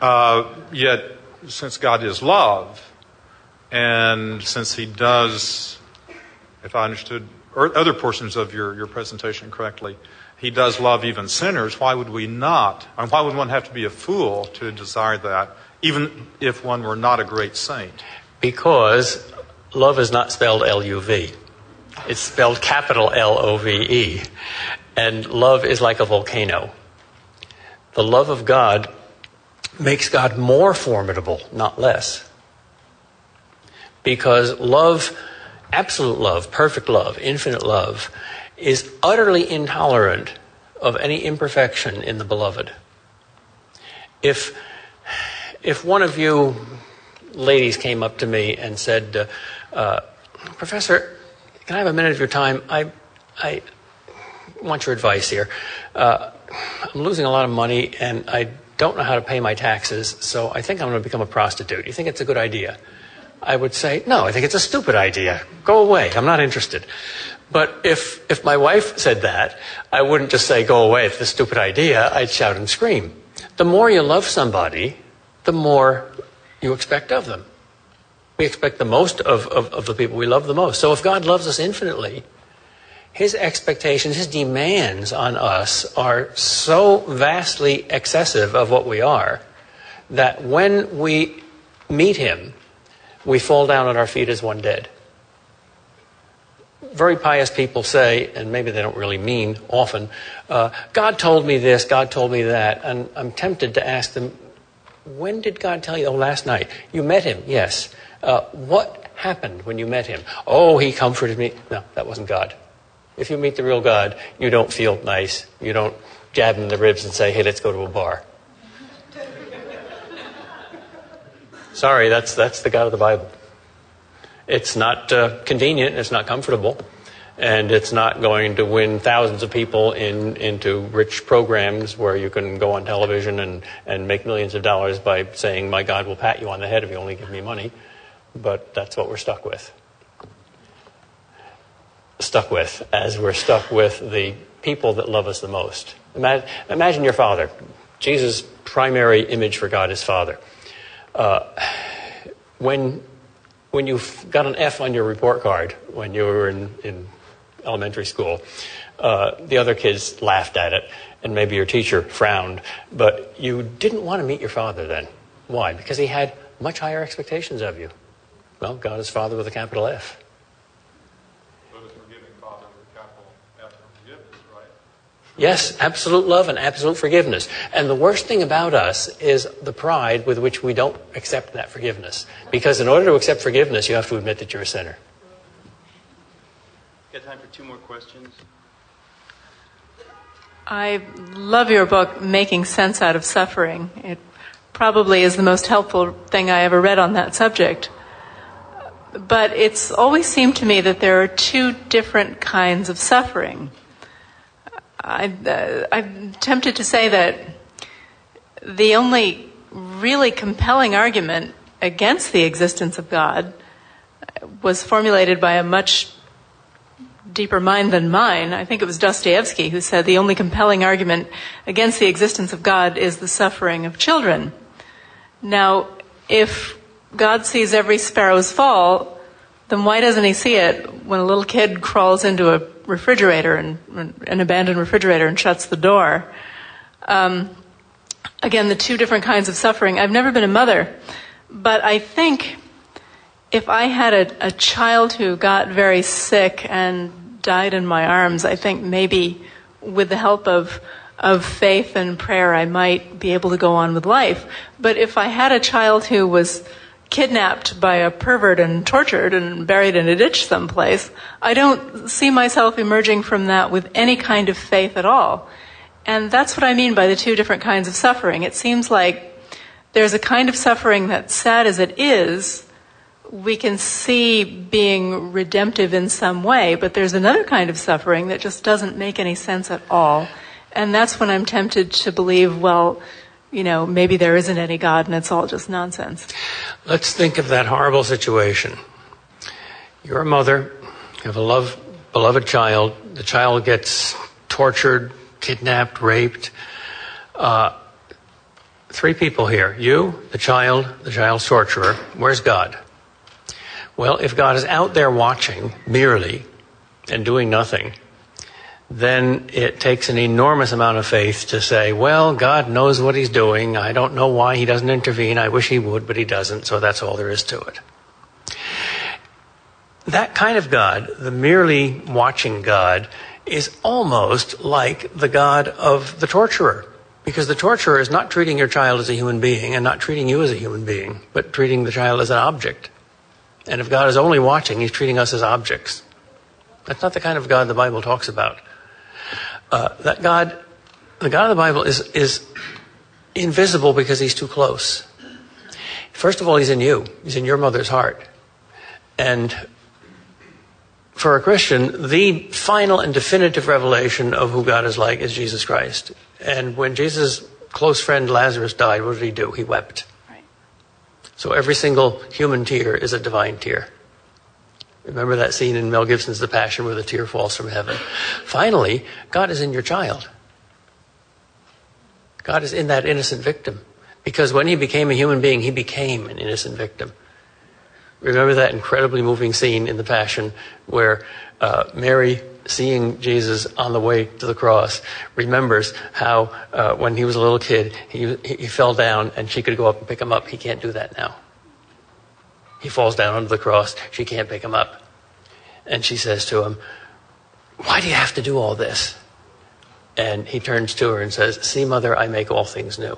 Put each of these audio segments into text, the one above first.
Yet, since God is love, and since he does, if I understood other portions of your presentation correctly, he does love even sinners, why would we not? And why would one have to be a fool to desire that, even if one were not a great saint? Because love is not spelled L-U-V. It's spelled capital L-O-V-E. And love is like a volcano. The love of God makes God more formidable, not less. Because love, absolute love, perfect love, infinite love, is utterly intolerant of any imperfection in the beloved. If one of you ladies came up to me and said, Professor, can I have a minute of your time? I want your advice here. I'm losing a lot of money and I don't know how to pay my taxes, so I think I'm going to become a prostitute. You think it's a good idea? I would say, no, I think it's a stupid idea. Go away. I'm not interested. But if my wife said that, I wouldn't just say, go away, it's a stupid idea. I'd shout and scream. The more you love somebody, the more you expect of them. We expect the most of the people we love the most. So if God loves us infinitely, his expectations, his demands on us are so vastly excessive of what we are that when we meet him, we fall down at our feet as one dead. Very pious people say, and maybe they don't really mean often, God told me this, God told me that. And I'm tempted to ask them, when did God tell you? Oh, last night. You met him, yes. What happened when you met him? Oh, he comforted me. No, that wasn't God. If you meet the real God, you don't feel nice. You don't jab him in the ribs and say, hey, let's go to a bar. Sorry, that's the God of the Bible. It's not convenient, it's not comfortable, and it's not going to win thousands of people into rich programs where you can go on television and make millions of dollars by saying, my God will pat you on the head if you only give me money. But that's what we're stuck with. As we're stuck with the people that love us the most. Imagine your father. Jesus' primary image for God is Father. When you got an F on your report card when you were in elementary school, the other kids laughed at it, and maybe your teacher frowned, but you didn't want to meet your father then. Why? Because he had much higher expectations of you. Well, God is Father with a capital F. Yes, absolute love and absolute forgiveness. And the worst thing about us is the pride with which we don't accept that forgiveness. Because in order to accept forgiveness, you have to admit that you're a sinner. Got time for 2 more questions? I love your book, Making Sense Out of Suffering. It probably is the most helpful thing I ever read on that subject. But it's always seemed to me that there are 2 different kinds of suffering. I'm tempted to say that the only really compelling argument against the existence of God was formulated by a much deeper mind than mine. I think it was Dostoevsky who said the only compelling argument against the existence of God is the suffering of children. Now, if God sees every sparrow's fall, then why doesn't he see it when a little kid crawls into a refrigerator, an abandoned refrigerator, and shuts the door? Again, the 2 different kinds of suffering. I've never been a mother, but I think if I had a child who got very sick and died in my arms, I think maybe with the help of faith and prayer, I might be able to go on with life. But if I had a child who was kidnapped by a pervert and tortured and buried in a ditch someplace, I don't see myself emerging from that with any kind of faith at all. And that's what I mean by the 2 different kinds of suffering. It seems like there's a kind of suffering that, sad as it is, we can see being redemptive in some way, but there's another kind of suffering that just doesn't make any sense at all. And that's when I'm tempted to believe, well, maybe there isn't any God and it's all just nonsense. Let's think of that horrible situation. You're a mother, you have a beloved child, the child gets tortured, kidnapped, raped. three people here. You, the child's torturer. Where's God? Well, if God is out there watching merely and doing nothing, then it takes an enormous amount of faith to say, well, God knows what he's doing. I don't know why he doesn't intervene. I wish he would, but he doesn't, so that's all there is to it. That kind of God, the merely watching God, is almost like the God of the torturer. Because the torturer is not treating your child as a human being and not treating you as a human being, but treating the child as an object. And if God is only watching, he's treating us as objects. That's not the kind of God the Bible talks about. The God of the Bible is invisible because he's too close. First of all, he's in you. He's in your mother's heart. And for a Christian, the final and definitive revelation of who God is like is Jesus Christ. And when Jesus' close friend Lazarus died, what did he do? He wept. Right. So every single human tear is a divine tear. Remember that scene in Mel Gibson's The Passion where the tear falls from heaven? Finally, God is in your child. God is in that innocent victim. Because when he became a human being, he became an innocent victim. Remember that incredibly moving scene in The Passion where Mary, seeing Jesus on the way to the cross, remembers how when he was a little kid, he fell down and she could go up and pick him up. He can't do that now. He falls down onto the cross. She can't pick him up. And she says to him, why do you have to do all this? And he turns to her and says, see, Mother, I make all things new.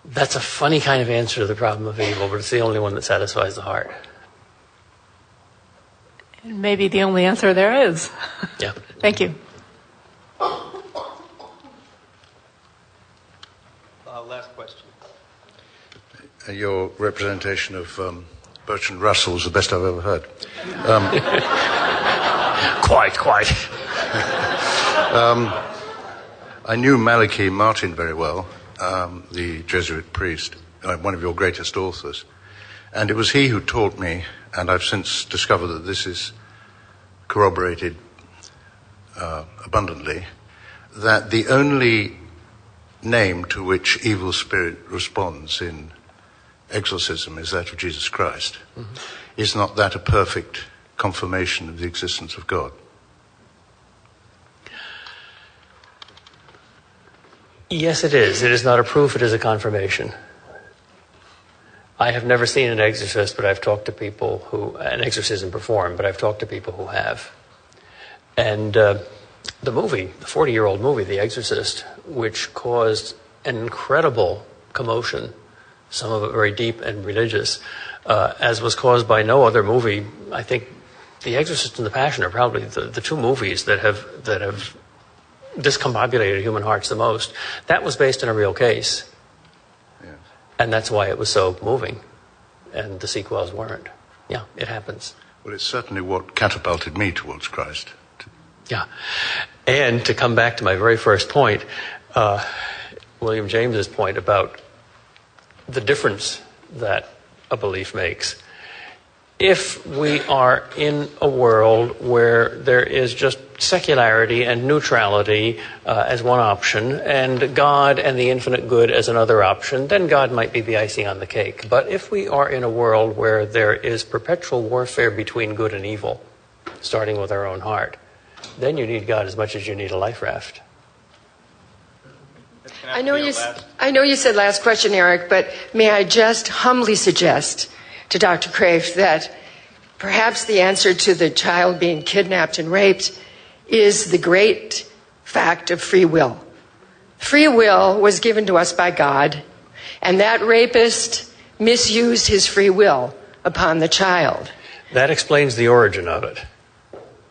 That's a funny kind of answer to the problem of evil, but it's the only one that satisfies the heart. And maybe the only answer there is. Yeah. Thank you. Last question. Your representation of Bertrand Russell was the best I've ever heard. Quite. I knew Malachi Martin very well, the Jesuit priest, one of your greatest authors. And it was he who taught me, and I've since discovered that this is corroborated abundantly, that the only name to which evil spirit responds in exorcism is that of Jesus Christ. Mm-hmm. Is not that a perfect confirmation of the existence of God? Yes, it is. It is not a proof, it is a confirmation. I have never seen an exorcist, but I've talked to people an exorcism performed, but I've talked to people who have. And the movie, the 40-year-old movie, The Exorcist, which caused an incredible commotion, some of it very deep and religious, as was caused by no other movie. I think The Exorcist and The Passion are probably the two movies that have discombobulated human hearts the most. That was based on a real case. Yes. And that's why it was so moving. And the sequels weren't. Yeah, it happens. Well, it's certainly what catapulted me towards Christ. Yeah. And to come back to my very first point, William James's point about the difference that a belief makes. If we are in a world where there is just secularity and neutrality as one option, and God and the infinite good as another option, then God might be the icing on the cake. But if we are in a world where there is perpetual warfare between good and evil, starting with our own heart, then you need God as much as you need a life raft. I know you said last question, Eric, but may I just humbly suggest to Dr. Kreeft that perhaps the answer to the child being kidnapped and raped is the great fact of free will. Free will was given to us by God, and that rapist misused his free will upon the child. That explains the origin of it.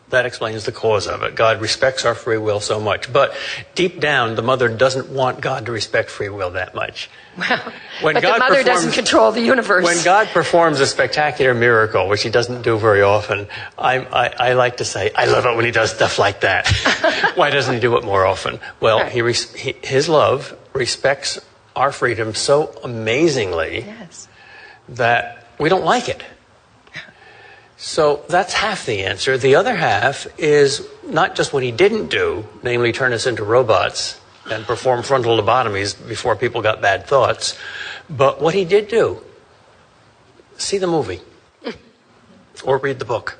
That explains the cause of it. God respects our free will so much. But deep down, the mother doesn't want God to respect free will that much. Well, but the mother doesn't control the universe. When God performs a spectacular miracle, which he doesn't do very often, I like to say, I love it when he does stuff like that. Why doesn't he do it more often? Well, right. His love respects our freedom so amazingly that we don't like it. So that's half the answer. The other half is not just what he didn't do, namely turn us into robots, and perform frontal lobotomies before people got bad thoughts. But what he did do, see the movie or read the book.